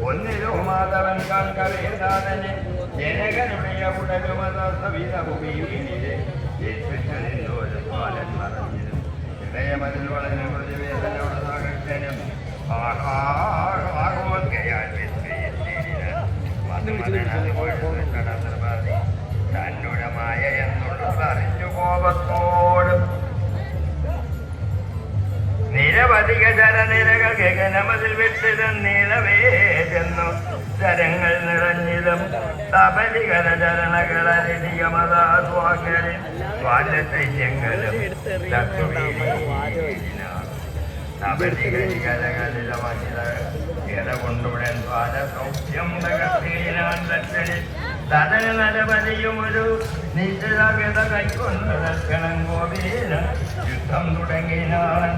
ഒന്നിലോ മാധവൻ കാൺകവേദാതനെ ജനകനുடைய ഉടലുമത സവിധഭൂമിയിലെ ഏൽപ്പിച്ചൊരു പാലൻ മറഞ്ഞിരും ഹൃദയമതിൽ വളരെ പ്രതിവേദനോടകനും ആഘോത്കയാൽ തന്നുടെ മായ എന്നുള്ളത് അറിഞ്ഞു കോപത്തോടും നിരവധിക ജലനിരകൾ ഗഗനമതിൽ വിട്ടിതും നീലവേദെന്നു ജരങ്ങൾ നിറഞ്ഞിതും തപലികര ചരണകളരികമതാസ്വാക്കളിൽ സ്വാലത്തയ്യങ്ങളും ഇടകൊണ്ടുടൻ സ്വാലസൗഖ്യം തകർത്തീനാൻ ദക്ഷണി തതന നരബലിയും ഒരു നിശ്ചിതഗത കൈക്കൊണ്ടു നിൽക്കണം ഗോപീന യുദ്ധം തുടങ്ങിനാൻ